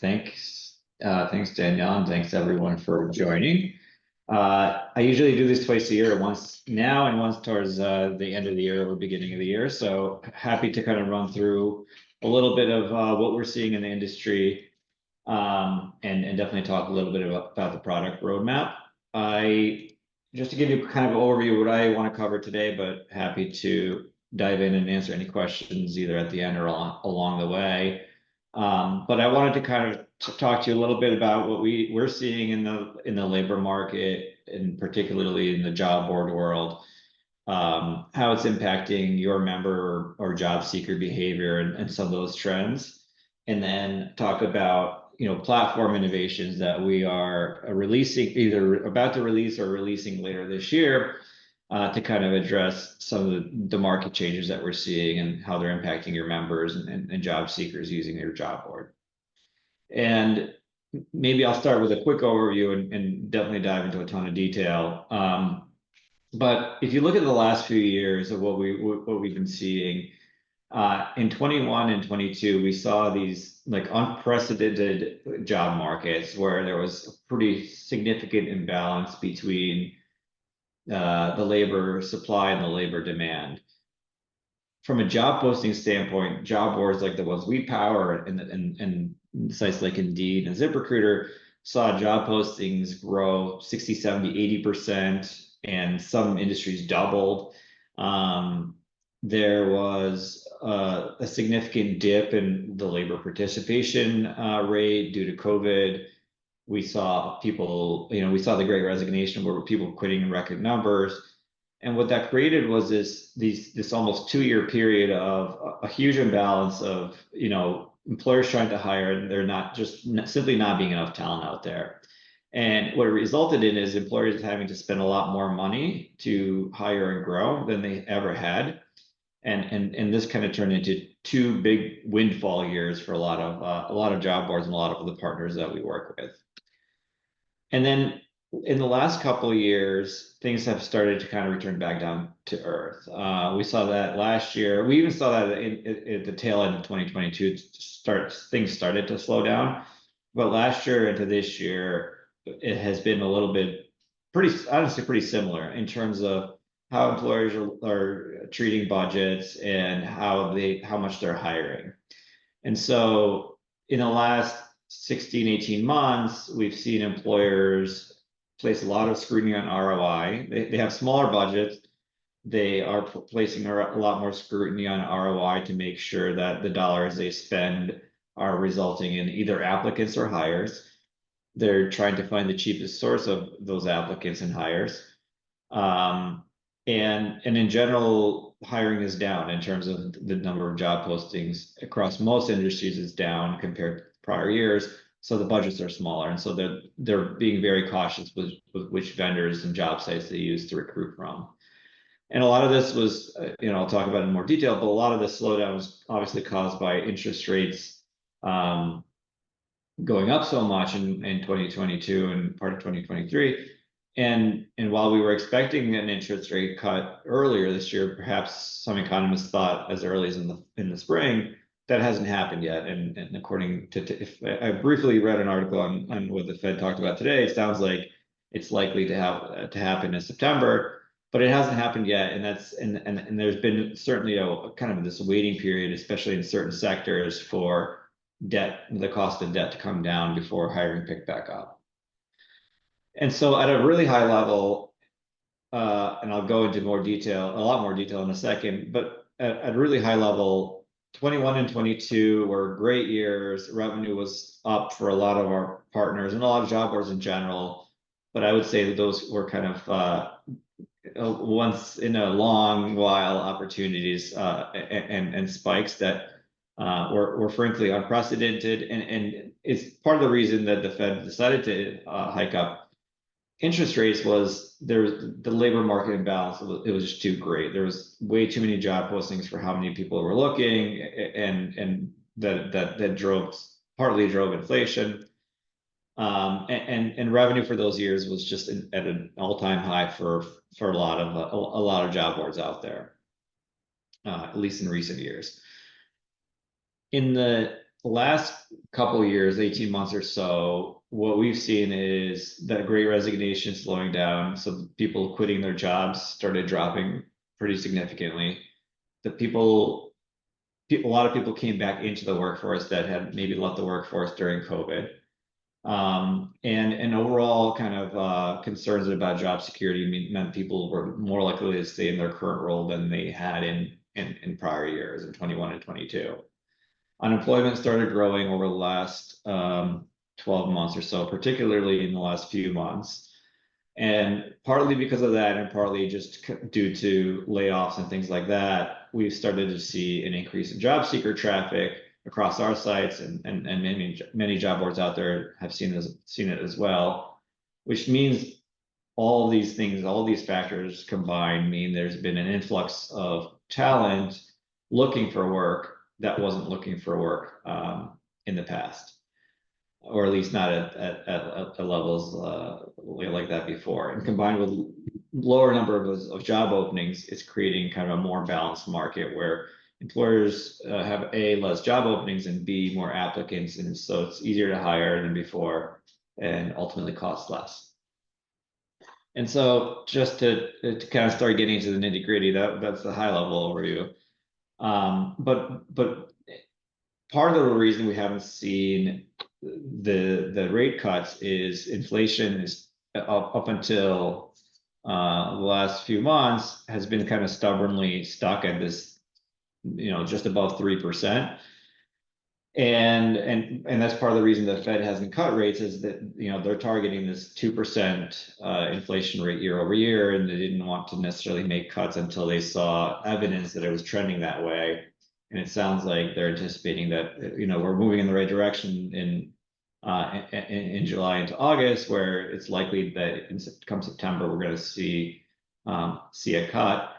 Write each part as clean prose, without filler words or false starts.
Thanks Danielle, and thanks everyone for joining. I usually do this twice a year, once now and once towards the end of the year or beginning of the year. So happy to kind of run through a little bit of what we're seeing in the industry, and definitely talk a little bit about the product roadmap. Just to give you kind of an overview of what I want to cover today, but happy to dive in and answer any questions either at the end or along the way. But I wanted to kind of talk to you a little bit about what we're seeing in the labor market, and particularly in the job board world, how it's impacting your member or job seeker behavior and some of those trends, and then talk about platform innovations that we are releasing, either about to release or releasing later this year, to kind of address some of the market changes that we're seeing and how they're impacting your members and job seekers using your job board. And maybe I'll start with a quick overview and definitely dive into a ton of detail. But if you look at the last few years of what we've been seeing, in 21 and 22, we saw these like unprecedented job markets where there was a pretty significant imbalance between the labor supply and the labor demand. From a job posting standpoint, job boards like the ones we power and sites like Indeed and ZipRecruiter saw job postings grow 60, 70, 80%, and some industries doubled. There was a significant dip in the labor participation rate due to COVID. We saw people, we saw the Great Resignation where people quitting in record numbers. And what that created was this almost 2-year period of a huge imbalance of, employers trying to hire, and they're simply not being enough talent out there. And what it resulted in is employers having to spend a lot more money to hire and grow than they ever had. And this kind of turned into 2 big windfall years for a lot of job boards and a lot of the partners that we work with. And then in the last couple of years, things have started to kind of return back down to earth. We saw that last year. We even saw that at the tail end of 2022, things started to slow down. But last year into this year, it has been a little bit honestly pretty similar in terms of how employers are treating budgets and how much they're hiring. And so in the last 16, 18 months, we've seen employers place a lot of scrutiny on ROI. They have smaller budgets. They are placing a lot more scrutiny on ROI to make sure that the dollars they spend are resulting in either applicants or hires. They're trying to find the cheapest source of those applicants and hires. And in general, hiring is down in terms of the number of job postings across most industries is down compared to prior years. So the budgets are smaller, and so they're being very cautious with which vendors and job sites they use to recruit from. And a lot of this was, I'll talk about it in more detail, but a lot of the slowdown was obviously caused by interest rates going up so much in 2022 and part of 2023. And while we were expecting an interest rate cut earlier this year, perhaps some economists thought as early as in the spring, that hasn't happened yet. And according to, if I briefly read an article on what the Fed talked about today, it sounds like it's likely to happen in September, but it hasn't happened yet. And there's been certainly a kind of this waiting period, especially in certain sectors, for the cost of debt to come down before hiring picked back up. And so at a really high level, and I'll go into a lot more detail in a second, but at a really high level, 21 and 22 were great years. Revenue was up for a lot of our partners and a lot of job boards in general. But I would say that those were kind of once in a long while opportunities and spikes that were frankly unprecedented. And it's part of the reason that the Fed decided to hike up interest rates was the labor market imbalance. It was just too great. There was way too many job postings for how many people were looking, and that partly drove inflation. And revenue for those years was just at an all-time high for a lot of job boards out there, at least in recent years. In the the last couple of years, 18 months or so, what we've seen is that great resignation slowing down. So people quitting their jobs started dropping pretty significantly. The a lot of people came back into the workforce that had maybe left the workforce during COVID. And overall kind of concerns about job security meant people were more likely to stay in their current role than they had in prior years in 21 and 22. Unemployment started growing over the last 12 months or so, particularly in the last few months. And partly because of that, and partly just due to layoffs and things like that, we've started to see an increase in job seeker traffic across our sites, and many job boards out there have seen it as well, which means all of these things, all these factors combined mean there's been an influx of talent looking for work that wasn't looking for work in the past, or at least not at levels like that before. And combined with lower number of job openings, it's creating kind of a more balanced market where employers have A, less job openings, and B, more applicants. And so it's easier to hire than before and ultimately costs less. And so just to kind of start getting into the nitty gritty, that's the high level overview. But part of the reason we haven't seen the rate cuts is inflation is up until the last few months has been kind of stubbornly stuck at this, just above 3%. And that's part of the reason the Fed hasn't cut rates is that, they're targeting this 2% inflation rate year over year, and they didn't want to necessarily make cuts until they saw evidence that it was trending that way. And it sounds like they're anticipating that, we're moving in the right direction in July into August, where it's likely that come September, we're going to see a cut.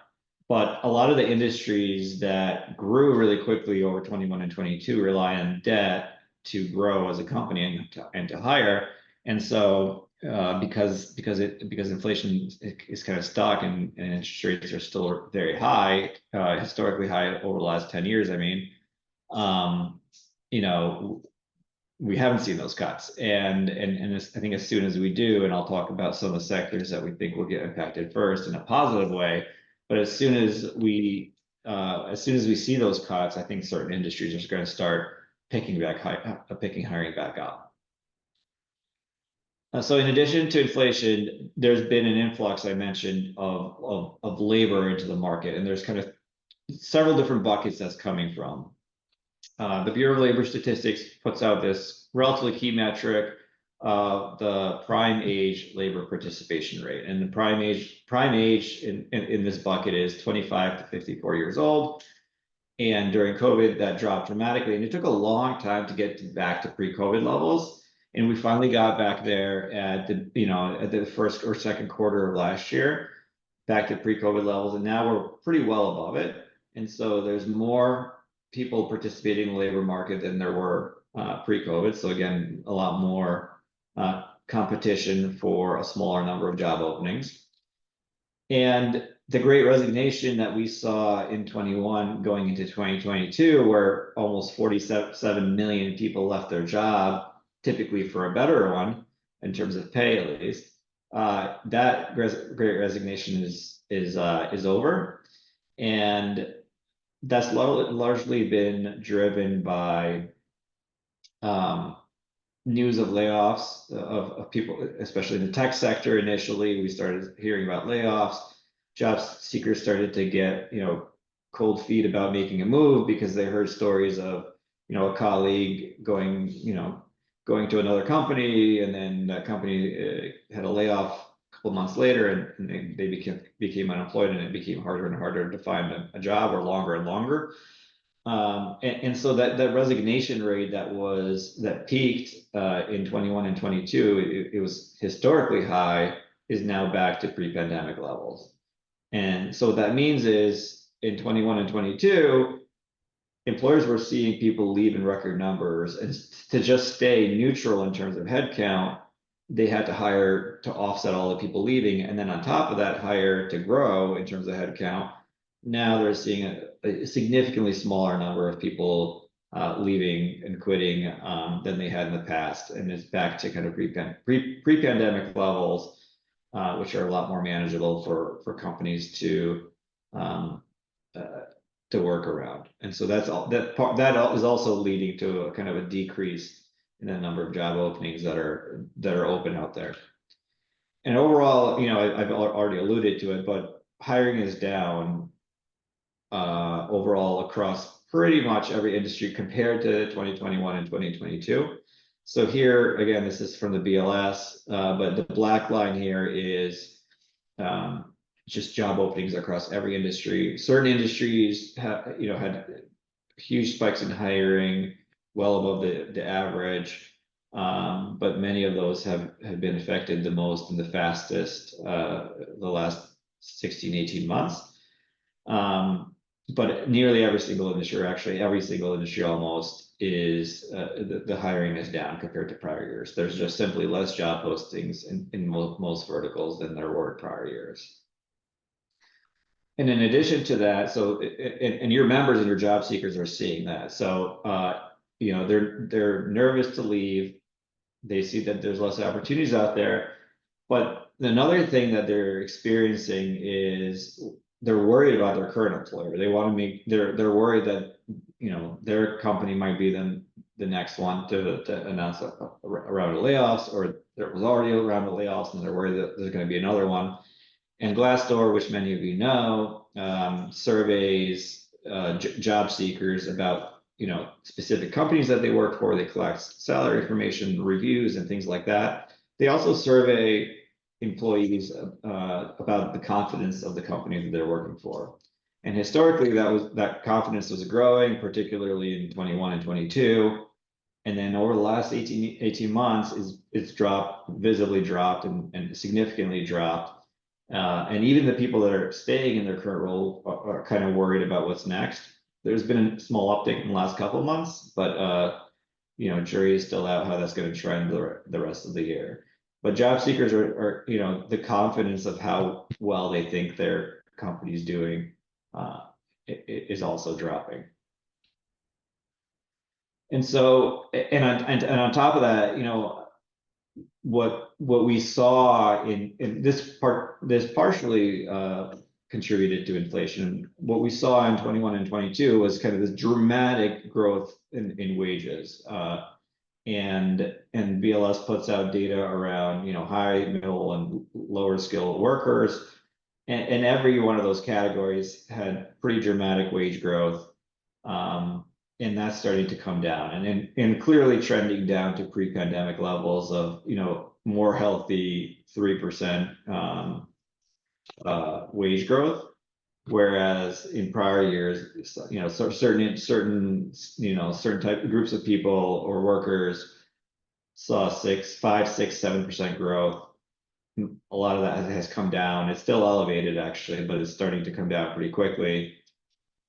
But a lot of the industries that grew really quickly over 21 and 22 rely on debt to grow as a company and to hire. And so because inflation is kind of stuck and interest rates are still very high, historically high over the last 10 years, we haven't seen those cuts. And I think as soon as we do, and I'll talk about some of the sectors that we think will get impacted first in a positive way, but as soon as we see those cuts, I think certain industries are going to start picking hiring back up. So in addition to inflation, there's been an influx, I mentioned, of labor into the market, and there's kind of several different buckets that's coming from. The Bureau of Labor Statistics puts out this relatively key metric, the prime age labor participation rate. And the prime age in this bucket is 25 to 54 years old. And during COVID, that dropped dramatically. And it took a long time to get back to pre-COVID levels. And we finally got back there at the first or second quarter of last year, back to pre-COVID levels. And now we're pretty well above it. And so there's more people participating in the labor market than there were pre-COVID. So again, a lot more competition for a smaller number of job openings. And the great resignation that we saw in 21 going into 2022, where almost 47 million people left their job, typically for a better one in terms of pay at least, that great resignation is over. And that's largely been driven by news of layoffs of people, especially in the tech sector. Initially, we started hearing about layoffs. Job seekers started to get, cold feet about making a move because they heard stories of, a colleague going to another company, and then that company had a layoff a couple months later, and they became unemployed, and it became harder and harder to find a job, or longer and longer. And so that resignation rate that peaked in 21 and 22, it was historically high, is now back to pre-pandemic levels. And so what that means is in 21 and 22, employers were seeing people leave in record numbers, and to just stay neutral in terms of headcount, they had to hire to offset all the people leaving, and then on top of that, hire to grow in terms of headcount. Now they're seeing a significantly smaller number of people leaving and quitting than they had in the past, and is back to kind of pre-pandemic levels, which are a lot more manageable for companies um, to work around. And so that's all that is also leading to a kind of a decrease in the number of job openings that are open out there. And overall, I've already alluded to it, but hiring is down overall across pretty much every industry compared to 2021 and 2022. So here, again, this is from the BLS, but the black line here is just job openings across every industry. Certain industries have, had huge spikes in hiring, well above the average. But many of those have been affected the most and the fastest the last 16, 18 months. But nearly every single industry, or actually every single industry almost, is the hiring is down compared to prior years. There's just simply less job postings in most verticals than there were in prior years. And in addition to that, so and your members and your job seekers are seeing that. So they're nervous to leave. They see that there's less opportunities out there. But another thing that they're experiencing is they're worried about their current employer. They want to they're worried that their company might be the next one to announce a round of layoffs, or there was already a round of layoffs and they're worried that there's going to be another one. And Glassdoor, which many of you know, surveys job seekers about specific companies that they work for. They collect salary information, reviews, and things like that. They also survey employees about the confidence of the company that they're working for. And historically, that confidence was growing, particularly in 21 and 22. And then over the last 18 months, it's visibly dropped and significantly dropped. And even the people that are staying in their current role are kind of worried about what's next. There's been a small uptick in the last couple of months, but jury is still out how that's going to trend the rest of the year. But job seekers are the confidence of how well they think their company's doing is also dropping. And so, and on top of that, what we saw in this partially contributed to inflation. What we saw in 21 and 22 was kind of this dramatic growth in wages. And BLS puts out data around high, middle, and lower skilled workers, and every one of those categories had pretty dramatic wage growth. And that's starting to come down and clearly trending down to pre-pandemic levels of, more healthy 3% wage growth. Whereas in prior years, certain type of groups of people or workers saw 5, 6, 7% growth. A lot of that has come down. It's still elevated actually, but it's starting to come down pretty quickly.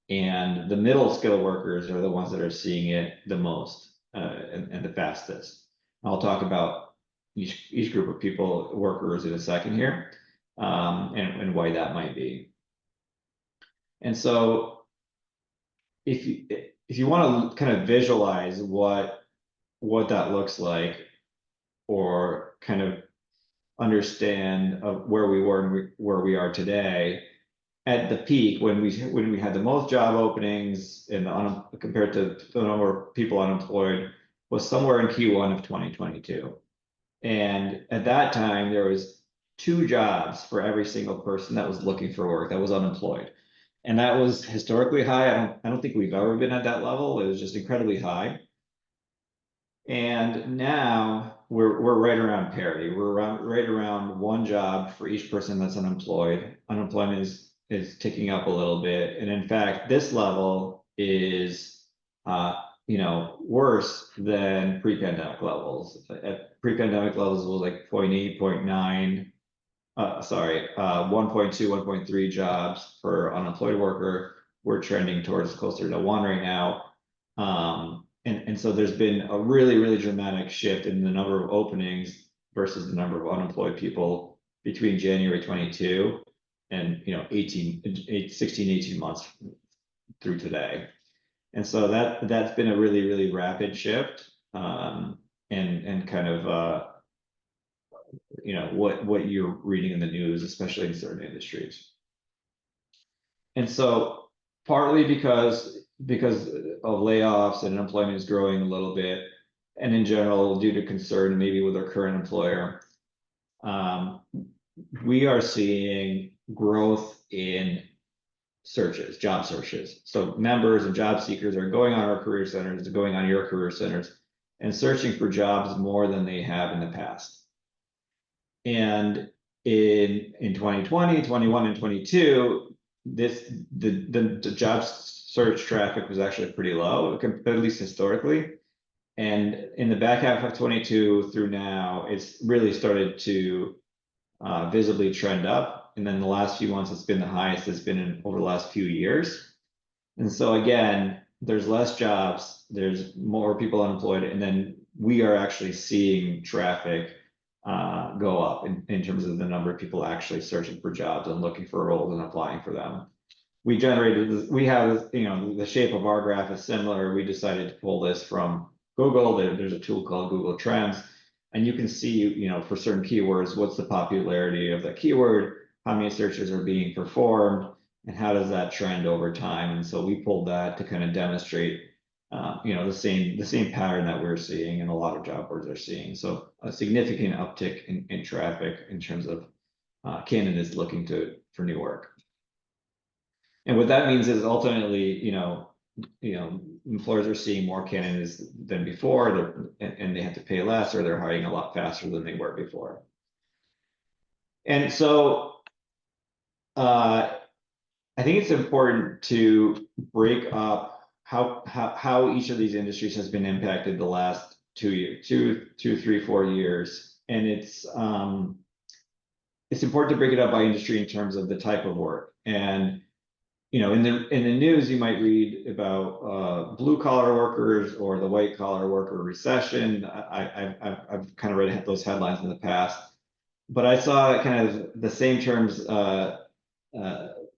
And the middle skilled workers are the ones that are seeing it the most and the fastest. I'll talk about each group of people, workers, in a second here, and why that might be. And so, if you want to kind of visualize what that looks like, or kind of understand where we were and where we are today. At the peak, when we had the most job openings and compared to the number of people unemployed, was somewhere in Q1 of 2022. And at that time, there was 2 jobs for every single person that was looking for work, that was unemployed. And that was historically high. I don't think we've ever been at that level. It was just incredibly high. And now we're right around parity. We're right around 1 job for each person that's unemployed. Unemployment is ticking up a little bit, and in fact, this level is worse than pre-pandemic levels. At pre-pandemic levels, it was like 0.8, 0.9. 1.2, 1.3 jobs per unemployed worker. We're trending towards closer to 1 right now. And so there's been a really, really dramatic shift in the number of openings versus the number of unemployed people between January 22 and 16, 18 months through today. And so that's been a really, really rapid shift. And kind of what you're reading in the news, especially in certain industries. And so partly because of layoffs and unemployment is growing a little bit, and in general due to concern maybe with our current employer, we are seeing growth in searches, job searches. So members and job seekers are going on our career centers, going on your career centers, and searching for jobs more than they have in the past. And in 2020, 21, and 22, the job search traffic was actually pretty low, at least historically. And in the back half of 22 through now, it's really started to visibly trend up. And then the last few months, it's been the highest it's been in over the last few years. And so again, there's less jobs, there's more people unemployed, and then we are actually seeing traffic go up in terms of the number of people actually searching for jobs and looking for roles and applying for them. We have, the shape of our graph is similar. We decided to pull this from Google. There's a tool called Google Trends, and you can see, for certain keywords, what's the popularity of that keyword, how many searches are being performed, and how does that trend over time. And so we pulled that to kind of demonstrate, the same pattern that we're seeing and a lot of job boards are seeing. So a significant uptick in traffic in terms of candidates looking for new work. And what that means is ultimately, employers are seeing more candidates than before, and they have to pay less, or they're hiring a lot faster than they were before. And so I think it's important to break up how each of these industries has been impacted the last 2 years, 3, 4 years. And it's important to break it up by industry in terms of the type of work. And in the news, you might read about blue collar workers or the white collar worker recession. I've kind of read those headlines in the past, but I saw kind of the same terms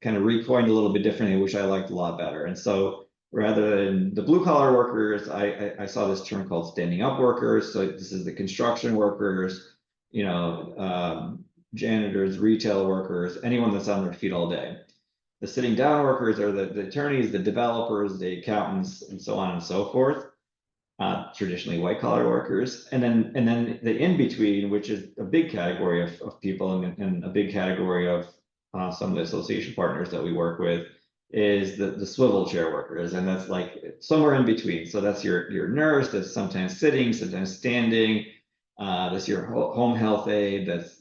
kind of recoined a little bit differently, which I liked a lot better. And so rather than the blue collar workers, I saw this term called standing up workers. So this is the construction workers, janitors, retail workers, anyone that's on their feet all day. The sitting down workers are the attorneys, the developers, the accountants, and so on and so forth. Traditionally white collar workers, and then the in between, which is a big category of people, and a big category of some of the association partners that we work with, is the swivel chair workers, and that's like somewhere in between. So that's your nurse that's sometimes sitting, sometimes standing. That's your home health aide. That's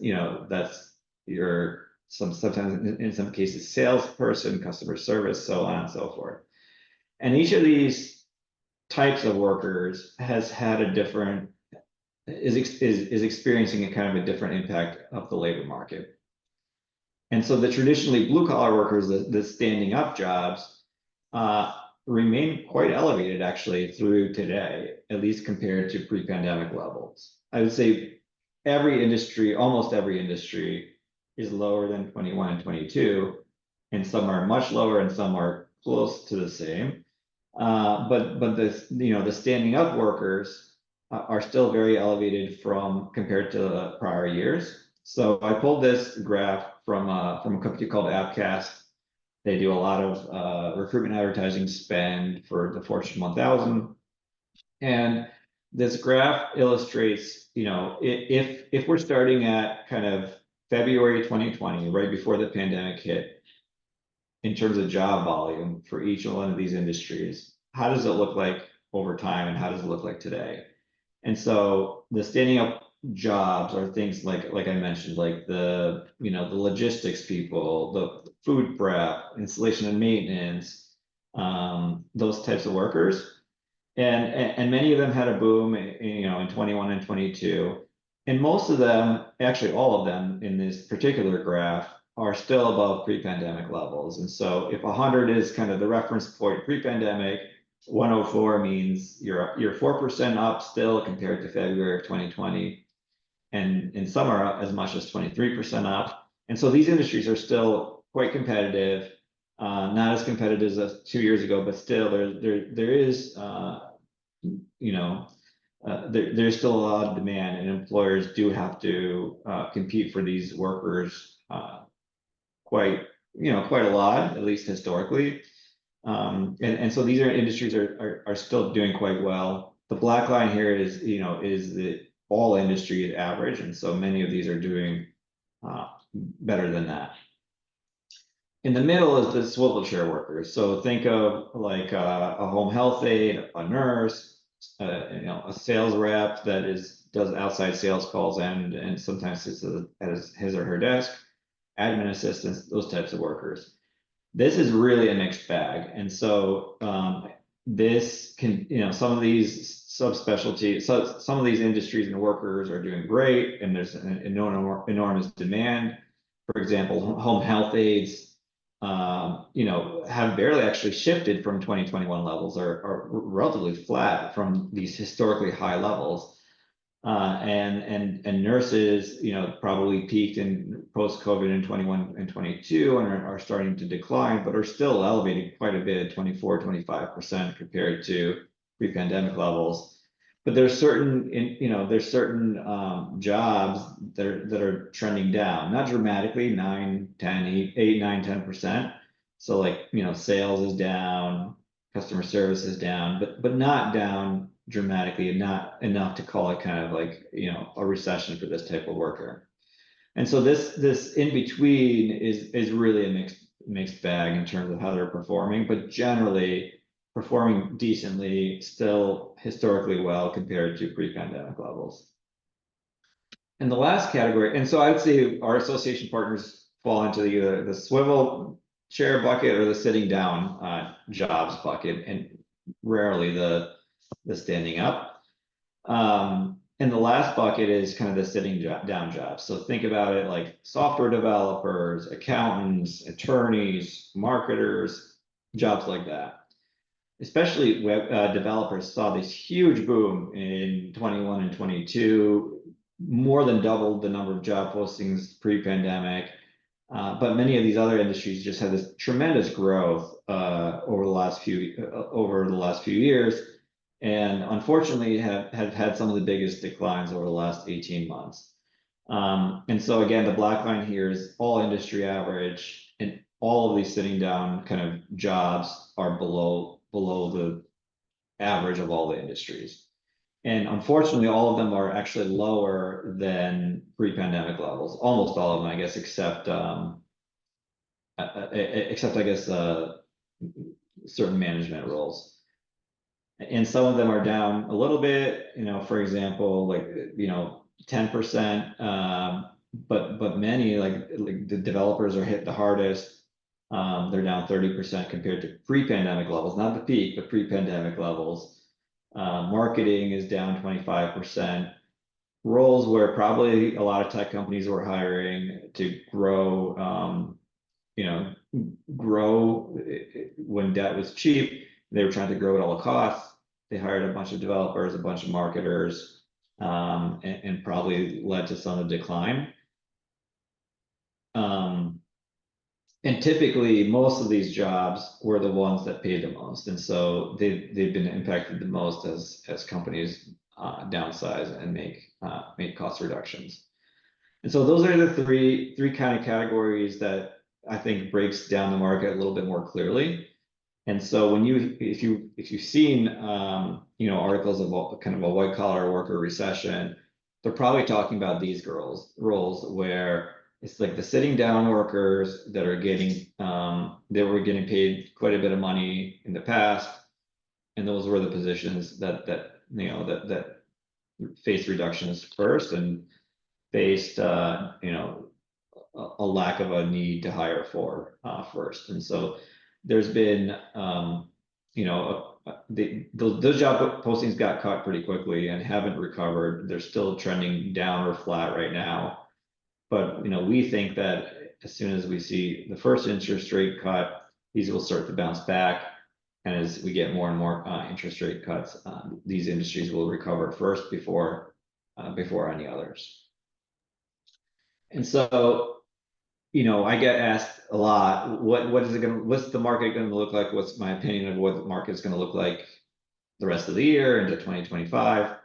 your sometimes in some cases salesperson, customer service, so on and so forth. And each of these types of workers has had a different is experiencing a kind of a different impact of the labor market. And so the traditionally blue collar workers, the standing up jobs, remain quite elevated actually through today, at least compared to pre-pandemic levels. I would say almost every industry is lower than 21 and 22, and some are much lower and some are close to the same. But the standing up workers are still very elevated compared to prior years. So I pulled this graph from a company called Appcast. They do a lot of recruitment advertising spend for the Fortune 1000, and this graph illustrates, if we're starting at kind of February 2020, right before the pandemic hit, in terms of job volume for each one of these industries, how does it look like over time, and how does it look like today? And so the standing up jobs are things like I mentioned, like the logistics people, the food prep, installation and maintenance, those types of workers. And many of them had a boom, in 21 and 22. And most of them, actually all of them in this particular graph, are still above pre-pandemic levels. And so if 100 is kind of the reference point pre-pandemic, 104 means you're 4% up still compared to February of 2020. And some are as much as 23% up. And so these industries are still quite competitive. Not as competitive as 2 years ago, but still there is, you know, there's still a lot of demand, and employers do have to compete for these workers quite, quite a lot, at least historically. And so these industries are still doing quite well. The black line here is, is the all industry average, and so many of these are doing better than that. In the middle is the swivel chair workers. So think of like a home health aide, a nurse, a sales rep that does outside sales calls and sometimes sits at his or her desk, admin assistants, those types of workers. This is really a mixed bag, and so this can, some of these subspecialties, so some of these industries and workers are doing great, and there's an enormous demand. For example, home health aides, have barely actually shifted from 2021 levels, are relatively flat from these historically high levels. And nurses, probably peaked in post-COVID in 21 and 22 and are starting to decline, but are still elevated quite a bit, 24-25% compared to pre-pandemic levels. But there's certain, jobs that are trending down, not dramatically, 9, 10, 8, 9, 10%. So like, sales is down, customer service is down, but not down dramatically, and not enough to call it kind of like, a recession for this type of worker. And so this in between is really a mixed bag in terms of how they're performing, but generally performing decently, still historically well compared to pre-pandemic levels. And the last category, and so I'd say our association partners fall into either the swivel chair bucket or the sitting down jobs bucket, and rarely the standing up. And the last bucket is kind of the sitting down jobs. So think about it like software developers, accountants, attorneys, marketers, jobs like that. Especially web developers saw this huge boom in 21 and 22, more than doubled the number of job postings pre-pandemic. But many of these other industries just had this tremendous growth over the last few years, and unfortunately have had some of the biggest declines over the last 18 months. And so again, the black line here is all industry average, and all of these sitting down kind of jobs are below the average of all the industries. And unfortunately, all of them are actually lower than pre-pandemic levels. Almost all of them, I guess, except I guess certain management roles. And some of them are down a little bit. For example, like 10%. But many like the developers are hit the hardest. They're down 30% compared to pre-pandemic levels, not the peak, but pre-pandemic levels. Marketing is down 25%. Roles where probably a lot of tech companies were hiring to grow, grow when debt was cheap. They were trying to grow at all costs. They hired a bunch of developers, a bunch of marketers, and probably led to some of the decline. And typically, most of these jobs were the ones that paid the most, and so they've been impacted the most as companies downsize and make cost reductions. And so those are the three kind of categories that I think breaks down the market a little bit more clearly. And so if you've seen articles of kind of a white collar worker recession, they're probably talking about these roles where it's like the sitting down workers that are getting they were getting paid quite a bit of money in the past, and those were the positions that faced reductions first and faced a lack of a need to hire for first. And so there's been those job postings got cut pretty quickly and haven't recovered. They're still trending down or flat right now. But we think that as soon as we see the first interest rate cut, these will start to bounce back. And as we get more and more interest rate cuts, these industries will recover first before any others. And so I get asked a lot, what's the market gonna look like? What's my opinion of what the market's gonna look like the rest of the year into 2025?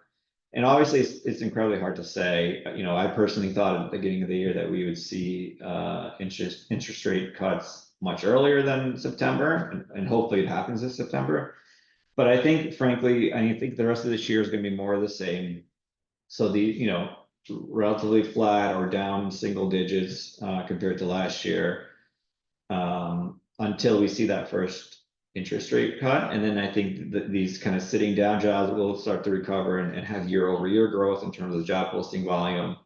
And obviously, it's incredibly hard to say. I personally thought at the beginning of the year that we would see interest rate cuts much earlier than September, and hopefully it happens this September. But I think, frankly, I think the rest of this year is going to be more of the same. So relatively flat or down single digits compared to last year, until we see that first interest rate cut. And then I think that these kind of sitting down jobs will start to recover and have year-over-year growth in terms of job posting volume.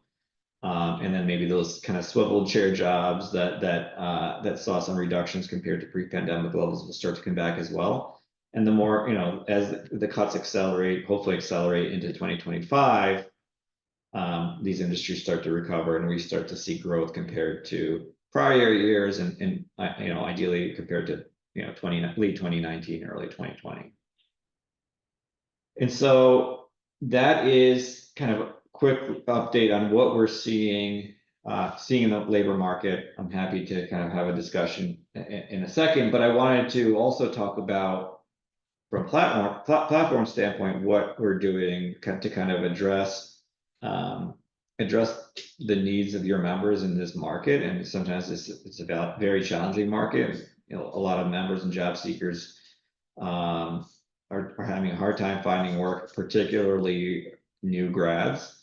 And then maybe those kind of swivel chair jobs that saw some reductions compared to pre-pandemic levels will start to come back as well. And the more, as the cuts hopefully accelerate into 2025, these industries start to recover and we start to see growth compared to prior years and ideally compared to late 2019, early 2020. And so that is kind of a quick update on what we're seeing in the labor market. I'm happy to kind of have a discussion in a second, but I wanted to also talk about, from a platform standpoint, what we're doing to kind of address the needs of your members in this market. And sometimes it's about very challenging market. A lot of members and job seekers are having a hard time finding work, particularly new grads.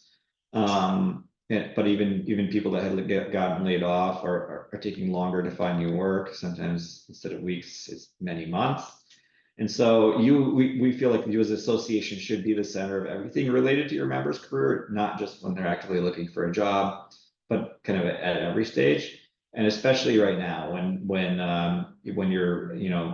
But even people that had gotten laid off are taking longer to find new work. Sometimes instead of weeks, it's many months. And so we feel like you as an association should be the center of everything related to your members' career, not just when they're actively looking for a job, but kind of at every stage. And especially right now, when you're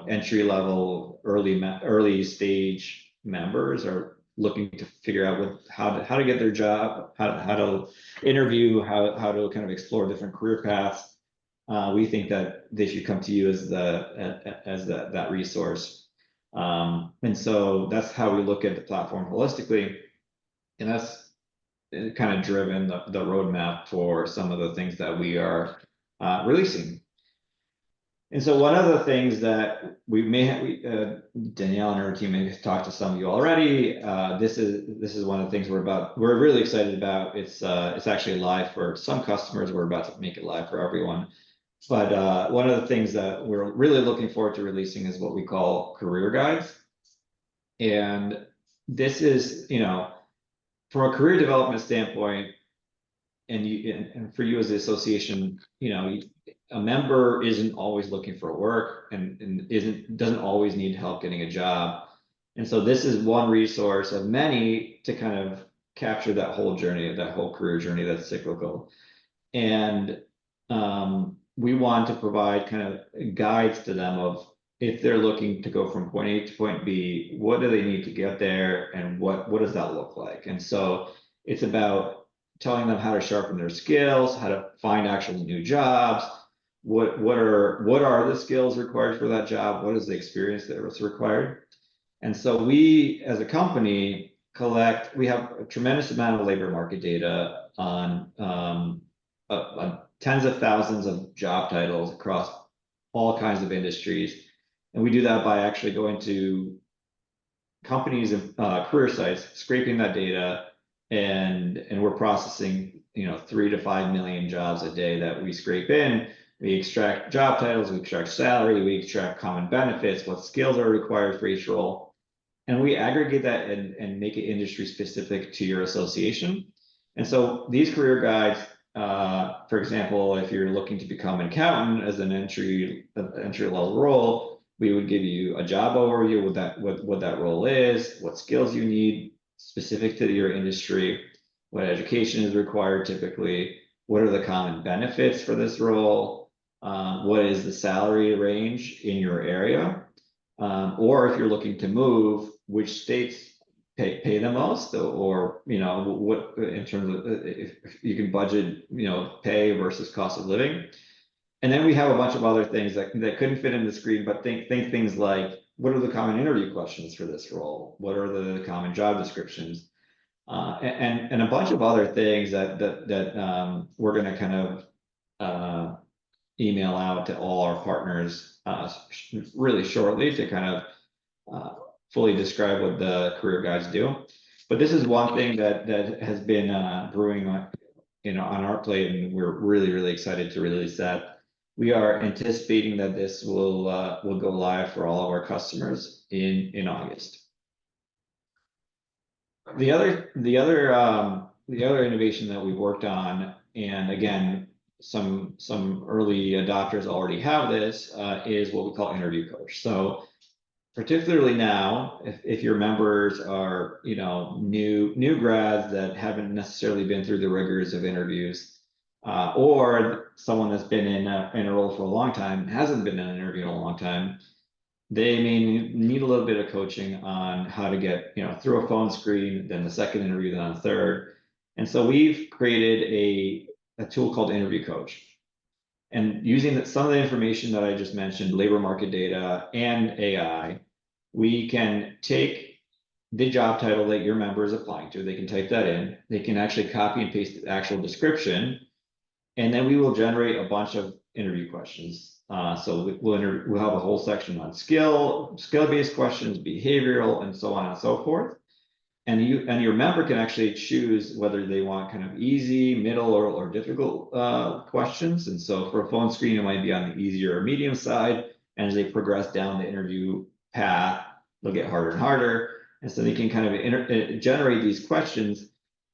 entry level, early stage members are looking to figure out how to get their job, how to interview, how to kind of explore different career paths. We think that they should come to you as that resource. And so that's how we look at the platform holistically. And that's kind of driven the roadmap for some of the things that we are releasing. And so one of the things that we may have, Danielle and her team may have talked to some of you already. This is one of the things we're really excited about. It's actually live for some customers. We're about to make it live for everyone. But one of the things that we're really looking forward to releasing is what we call career guides. And this is, from a career development standpoint, and for you as the association, a member isn't always looking for work and doesn't always need help getting a job. And so this is one resource of many to kind of capture that whole journey, that whole career journey that's cyclical. And we want to provide kind of guides to them of, if they're looking to go from point A to point B, what do they need to get there, and what does that look like? And so it's about telling them how to sharpen their skills, how to find actually new jobs, what are the skills required for that job, what is the experience that's required. And so we, as a company, we have a tremendous amount of labor market data on tens of thousands of job titles across all kinds of industries. And we do that by actually going to companies and career sites, scraping that data, and we're processing 3 to 5 million jobs a day that we scrape in. We extract job titles, we extract salary, we extract common benefits, what skills are required for each role. And we aggregate that and make it industry specific to your association. And so these career guides, for example, if you're looking to become an accountant as an entry level role, we would give you a job overview, what that role is, what skills you need specific to your industry, what education is required typically, what are the common benefits for this role, what is the salary range in your area, or if you're looking to move, which states pay the most, or what in terms of if you can budget pay versus cost of living. And then we have a bunch of other things that couldn't fit in the screen, but think things like, what are the common interview questions for this role? What are the common job descriptions? And a bunch of other things that we're going to kind of email out to all our partners really shortly to kind of fully describe what the career guides do. But this is one thing that has been brewing on, on our plate, and we're really excited to release that. We are anticipating that this will go live for all of our customers in August. The other innovation that we've worked on, and again, some early adopters already have this, is what we call interview coach. So particularly now, if your members are, new grads that haven't necessarily been through the rigors of interviews, or someone that's been in a role for a long time, hasn't been in an interview in a long time, they may need a little bit of coaching on how to get, through a phone screen, then the second interview, then the third. And so we've created a tool called Interview Coach. And using some of the information that I just mentioned, labor market data and AI, we can take the job title that your member is applying to. They can type that in. They can actually copy and paste the actual description. And then we will generate a bunch of interview questions. So we'll have a whole section on skill-based questions, behavioral, and so on and so forth. And your member can actually choose whether they want kind of easy, middle, or difficult questions. And so for a phone screen, it might be on the easier or medium side. And as they progress down the interview path, they'll get harder and harder. And so they can kind of generate these questions,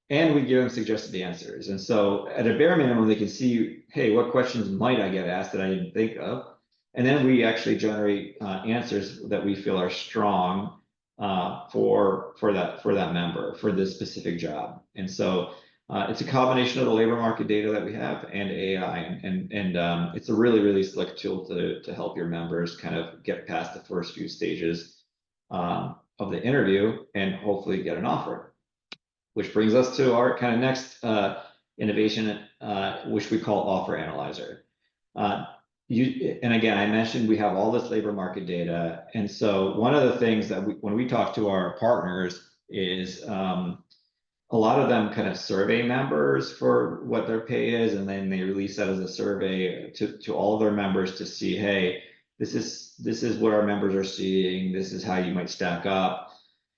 and we give them suggested answers. And so at a bare minimum, they can see, hey, what questions might I get asked that I didn't think of? And then we actually generate answers that we feel are strong for that member, for this specific job. And so it's a combination of the labor market data that we have and AI, and it's a really slick tool to help your members kind of get past the first few stages of the interview and hopefully get an offer. Which brings us to our kind of next innovation, which we call Offer Analyzer. And again, I mentioned we have all this labor market data. And so one of the things that when we talk to our partners is a lot of them kind of survey members for what their pay is, and then they release that as a survey to all of their members to see, hey, this is what our members are seeing. This is how you might stack up.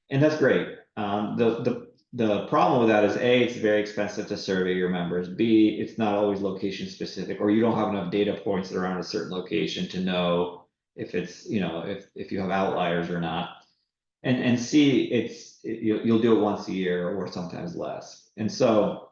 And that's great. The problem with that is A, it's very expensive to survey your members. B, it's not always location specific, or you don't have enough data points around a certain location to know if it's, if you have outliers or not. And C, you'll do it once a year or sometimes less. And so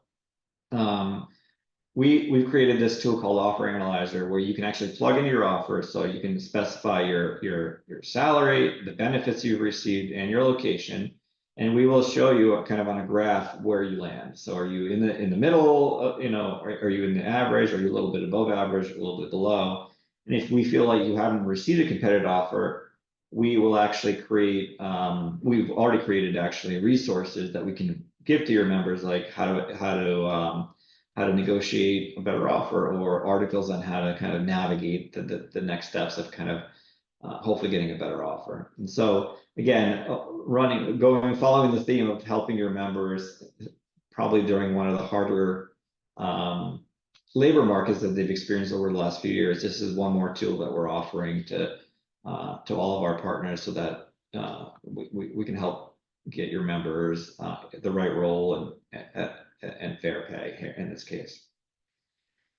we've created this tool called Offer Analyzer, where you can actually plug in your offer. So you can specify your salary, the benefits you've received, and your location. And we will show you kind of on a graph where you land. So are you in the middle, are you in the average? Are you a little bit above average, a little bit below? And if we feel like you haven't received a competitive offer, we will actually create, we've already created actually resources that we can give to your members, like how to negotiate a better offer, or articles on how to kind of navigate the next steps of kind of hopefully getting a better offer. And so again, following the theme of helping your members, probably during one of the harder labor markets that they've experienced over the last few years, this is one more tool that we're offering to all of our partners, so that we can help get your members the right role and fair pay here in this case.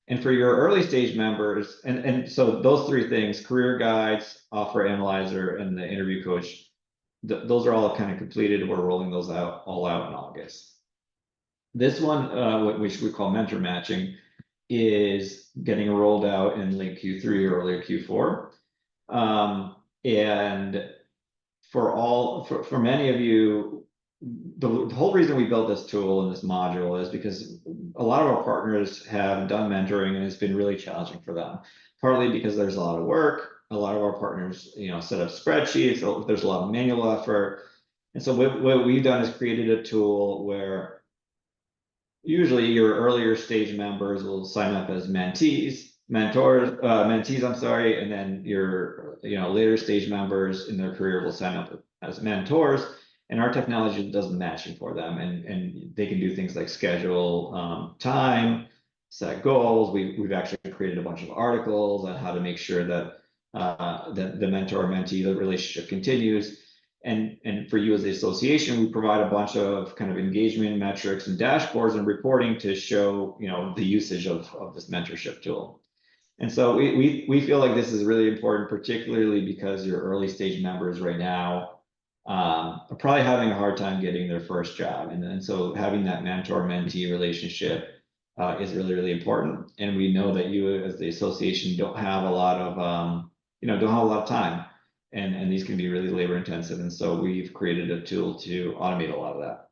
And for your early stage members, and so those three things, career guides, Offer Analyzer, and the interview coach, those are all kind of completed. We're rolling those all out in August. This one, which we call mentor matching, is getting rolled out in late Q3 or early Q4. And for many of you, the whole reason we built this tool and this module is because a lot of our partners have done mentoring and it's been really challenging for them, partly because there's a lot of work. A lot of our partners, set up spreadsheets. So there's a lot of manual effort. And so what we've done is created a tool where usually your earlier stage members will sign up as mentees, I'm sorry, and then your later stage members in their career will sign up as mentors. And our technology does the matching for them, and they can do things like schedule time, set goals. We've actually created a bunch of articles on how to make sure that the mentor-mentee relationship continues. And for you as the association, we provide a bunch of kind of engagement metrics and dashboards and reporting to show, the usage of this mentorship tool. And so we feel like this is really important, particularly because your early stage members right now are probably having a hard time getting their first job. And so having that mentor-mentee relationship is really, really important. And we know that you as the association don't have a lot of, don't have a lot of time. And these can be really labor intensive. And so we've created a tool to automate a lot of that.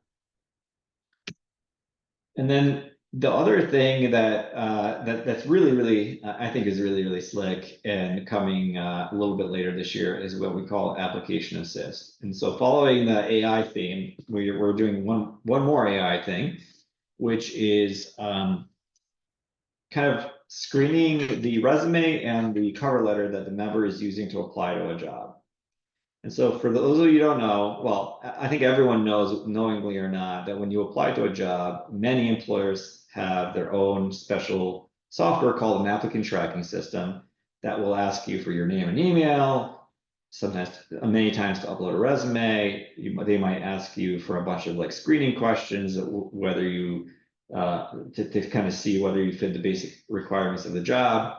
And then the other thing that's really, really, I think is really, really slick and coming a little bit later this year is what we call application assist. And so following the AI theme, we're doing one more AI thing, which is kind of screening the resume and the cover letter that the member is using to apply to a job. And so for those of you who don't know, well, I think everyone knows, knowingly or not, that when you apply to a job, many employers have their own special software called an applicant tracking system that will ask you for your name and email, sometimes many times to upload a resume. They might ask you for a bunch of like screening questions, whether you to kind of see whether you fit the basic requirements of the job.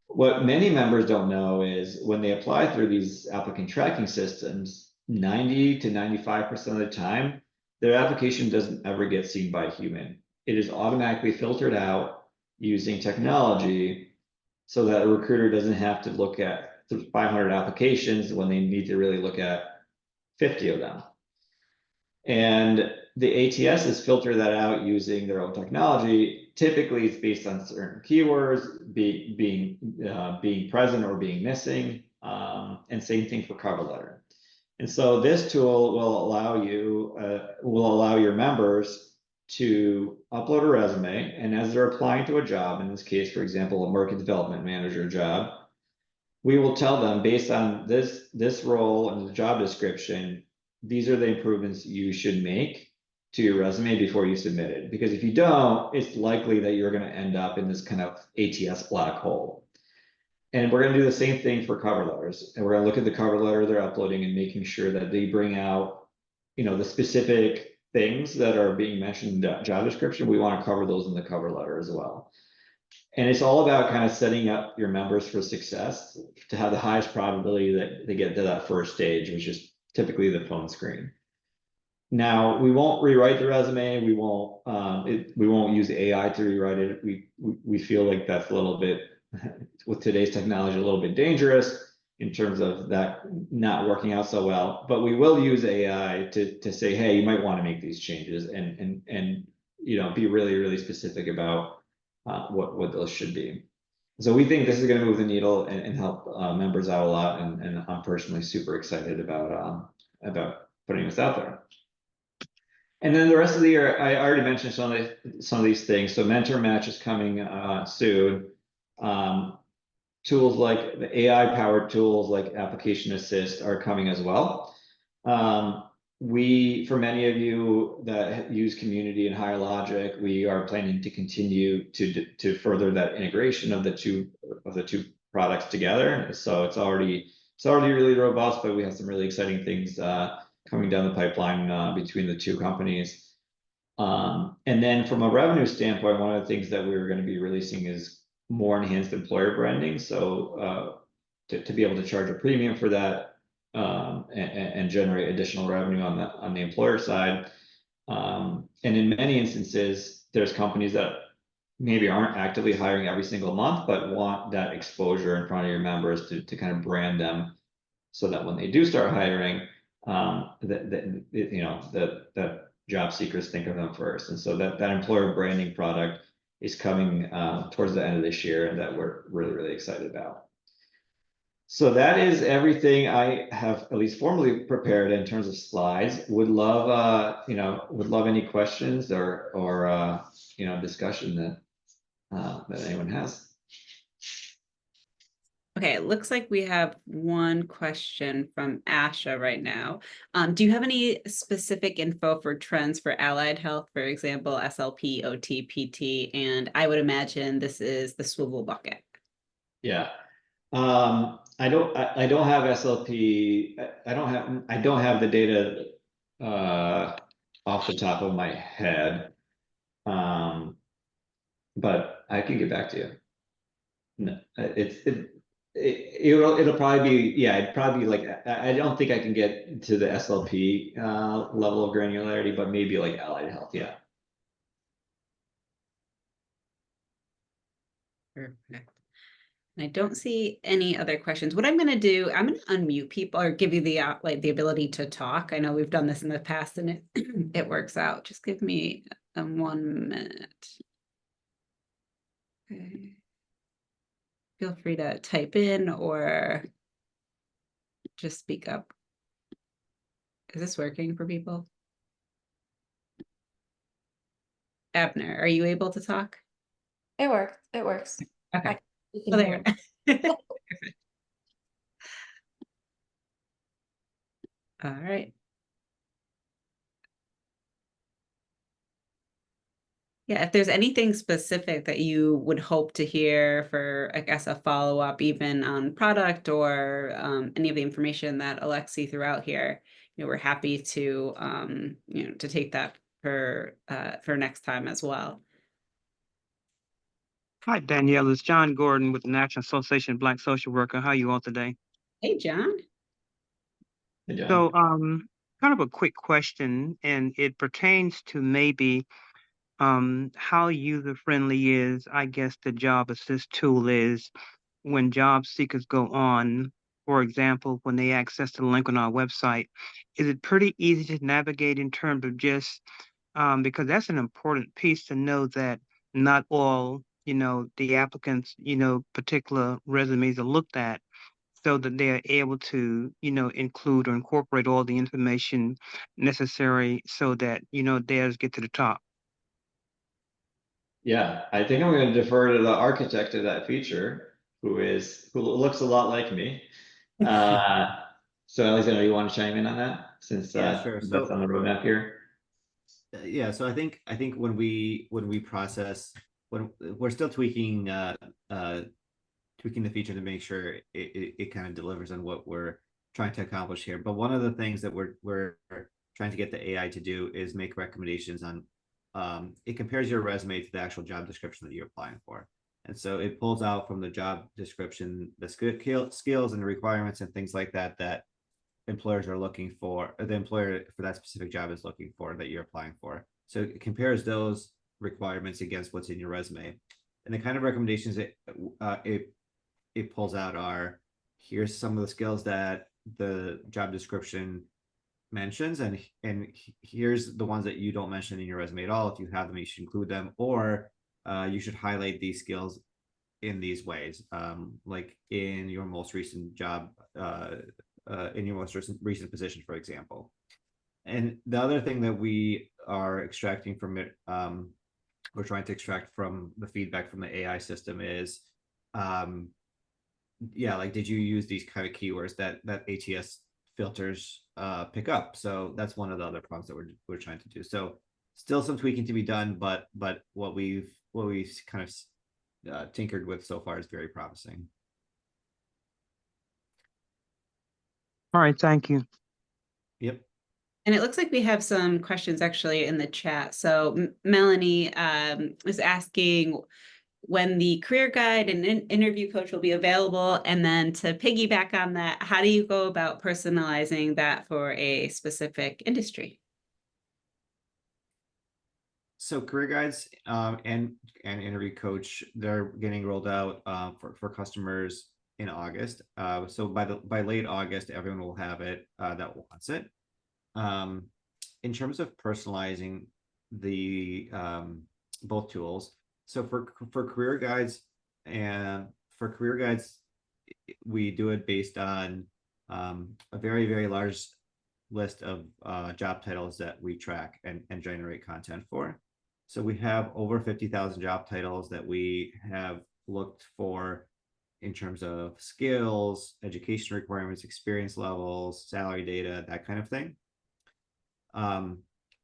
What many members don't know is when they apply through these applicant tracking systems, 90 to 95% of the time, their application doesn't ever get seen by a human. It is automatically filtered out using technology so that a recruiter doesn't have to look at 500 applications when they need to really look at 50 of them. And the ATSs filter that out using their own technology. Typically, it's based on certain keywords, being present or being missing, and same thing for cover letter. And so this tool will allow your members to upload a resume, and as they're applying to a job, in this case, for example, a market development manager job, we will tell them based on this role and the job description, these are the improvements you should make to your resume before you submit it. Because if you don't, it's likely that you're going to end up in this kind of ATS black hole. And we're going to do the same thing for cover letters. And we're going to look at the cover letter they're uploading and making sure that they bring out, the specific things that are being mentioned in the job description. We want to cover those in the cover letter as well. And it's all about kind of setting up your members for success to have the highest probability that they get to that first stage, which is typically the phone screen. Now, we won't rewrite the resume. We won't use AI to rewrite it. We feel like that's a little bit, with today's technology, a little bit dangerous in terms of that not working out so well. But we will use AI to say, hey, you might want to make these changes and be really, really specific about what those should be. So we think this is going to move the needle and help members out a lot. And I'm personally super excited about putting this out there. And then the rest of the year, I already mentioned some of these things. So Mentor Match is coming soon. Tools like the AI-powered tools like Application Assist are coming as well. For many of you that use Community and Higher Logic, we are planning to continue to further that integration of the two products together. So it's already really robust, but we have some really exciting things coming down the pipeline between the two companies. And then from a revenue standpoint, one of the things that we're going to be releasing is more enhanced employer branding. So to be able to charge a premium for that and generate additional revenue on the employer side. And in many instances, there's companies that maybe aren't actively hiring every single month, but want that exposure in front of your members to kind of brand them so that when they do start hiring, that job seekers think of them first. And so that employer branding product is coming towards the end of this year, and that we're really, really excited about. So that is everything I have at least formally prepared in terms of slides. Would love any questions or discussion that anyone has. Okay, it looks like we have one question from Asha right now. Do you have any specific info for trends for allied health, for example, SLP, OT, PT? And I would imagine this is the swivel bucket. Yeah. I don't have SLP. I don't have the data off the top of my head. But I can get back to you. No, it'll probably be, yeah, it'd probably be like, I don't think I can get to the SLP level of granularity, but maybe like allied health, yeah. Perfect. I don't see any other questions. What I'm going to do, I'm going to unmute people or give you the like the ability to talk. I know we've done this in the past and it it works out. Just give me 1 minute. Okay. Feel free to type in or just speak up. Is this working for people? Abner, are you able to talk? It works. It works. Okay. You Oh, can hear there. me. All right. Yeah, if there's anything specific that you would hope to hear for, I guess, a follow-up, even on product or any of the information that Alexey threw out here, we're happy to, to take that for next time as well. Hi, Danielle. It's John Gordon with the National Association of Black Social Worker. How are you all today? Hey, John. Hey, John. So, kind of a quick question, and it pertains to maybe how user-friendly is, I guess, the job assist tool is when job seekers go on, for example, when they access the link on our website. Is it pretty easy to navigate in terms of just because that's an important piece to know that not all, the applicants, particular resumes are looked at so that they are able to, include or incorporate all the information necessary so that, theirs get to the top. Yeah, I think I'm going to defer to the architect of that feature, who looks a lot like me. So Alexander, you want to chime in on that since Yeah, sure. that's on the roadmap here? Yeah, so I think when we process, when we're still tweaking tweaking the feature to make sure it kind of delivers on what we're trying to accomplish here. But one of the things that we're trying to get the AI to do is make recommendations on it compares your resume to the actual job description that you're applying for. And so it pulls out from the job description the skills and the requirements and things like that that employers are looking for, or the employer for that specific job is looking for that you're applying for. So it compares those requirements against what's in your resume. And the kind of recommendations it pulls out are, here's some of the skills that the job description mentions, and here's the ones that you don't mention in your resume at all. If you have them, you should include them, or you should highlight these skills in these ways, like in your most recent job, in your most recent position, for example. And the other thing that we are extracting from it, we're trying to extract from the feedback from the AI system is, yeah, like, did you use these kind of keywords that ATS filters pick up? So that's one of the other problems that we're trying to do. So still some tweaking to be done, but what we've kind of tinkered with so far is very promising. All right, thank you. Yep. And it looks like we have some questions actually in the chat. So Melanie is asking when the career guide and interview coach will be available. And then to piggyback on that, how do you go about personalizing that for a specific industry? So career guides and interview coach, they're getting rolled out for customers in August. So by late August, everyone will have it that wants it. In terms of personalizing the both tools, so for career guides we do it based on a very, very large list of job titles that we track and generate content for. So we have over 50,000 job titles that we have looked for in terms of skills, education requirements, experience levels, salary data, that kind of thing.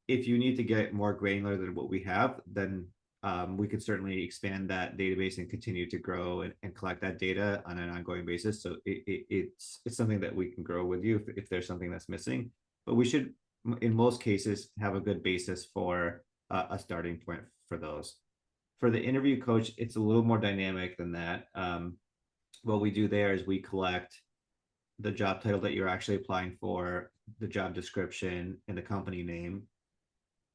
If you need to get more granular than what we have, then we could certainly expand that database and continue to grow and collect that data on an ongoing basis. So it's something that we can grow with you if there's something that's missing. But we should, in most cases, have a good basis for a starting point for those. For the interview coach, it's a little more dynamic than that. What we do there is we collect the job title that you're actually applying for, the job description, and the company name.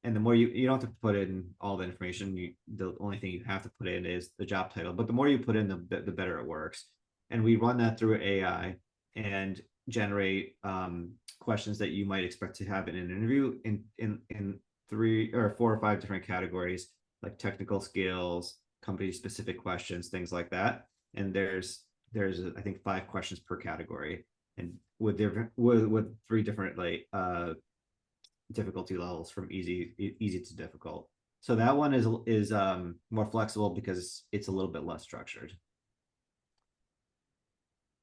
And the more you don't have to put in all the information. The only thing you have to put in is the job title. But the more you put in, the better it works. And we run that through AI and generate questions that you might expect to have in an interview in 3 or 4 or 5 different categories, like technical skills, company specific questions, things like that. And there's I think 5 questions per category, and with 3 different like difficulty levels from easy to difficult. So that one is more flexible because it's a little bit less structured.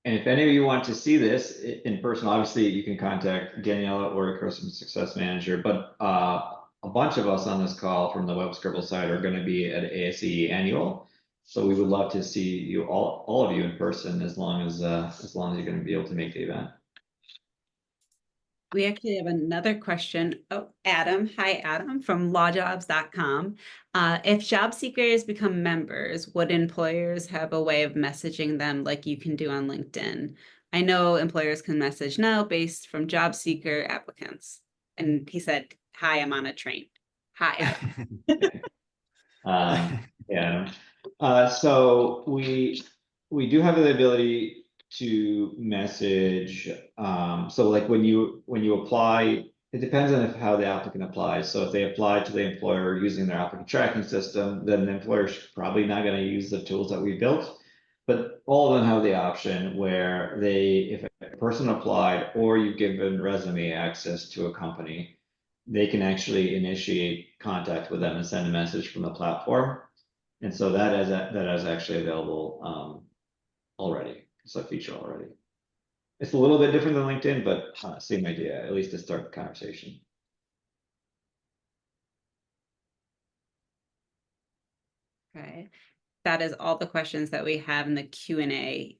And if any of you want to see this in person, obviously you can contact Daniela or a customer success manager, but a bunch of us on this call from the Web Scribble side are going to be at ASE annual. So we would love to see you all of you in person as long as you're going to be able to make the event. We actually have another question. Oh, Adam. Hi, Adam from lawjobs.com. If job seekers become members, would employers have a way of messaging them like you can do on LinkedIn? I know employers can message now based from job seeker applicants. And he said, hi, I'm on a train. Hi, Adam. Yeah. So we do have the ability to message. So like when you apply, it depends on how the applicant applies. So if they apply to the employer using their applicant tracking system, then the employer's probably not going to use the tools that we built. But all of them have the option where if a person applied or you've given resume access to a company, they can actually initiate contact with them and send a message from the platform. And so that is actually available already. It's a feature already. It's a little bit different than LinkedIn, but same idea, at least to start the conversation. Okay. That is all the questions that we have in the Q&A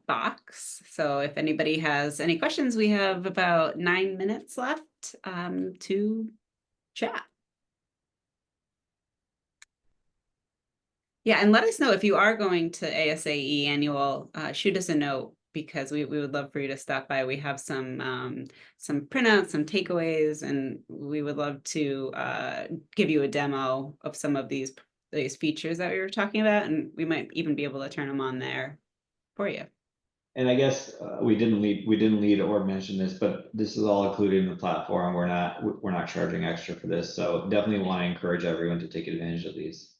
box. So if anybody has any questions, we have about 9 minutes left to chat. Yeah, and let us know if you are going to ASAE annual, shoot us a note because we would love for you to stop by. We have some printouts, some takeaways, and we would love to give you a demo of some of these features that we were talking about, and we might even be able to turn them on there for you. And I guess we didn't lead or mention this, but this is all included in the platform. We're not charging extra for this, so definitely want to encourage everyone to take advantage of these.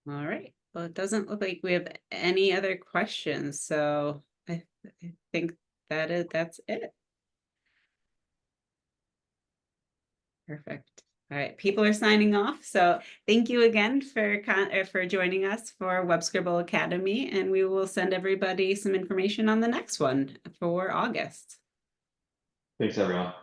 All right. Well, it doesn't look like we have any other questions, so I think that's it. Perfect. All right, people are signing off. So thank you again for joining us for Web Scribble Academy, and we will send everybody some information on the next one for August. Thanks, everyone.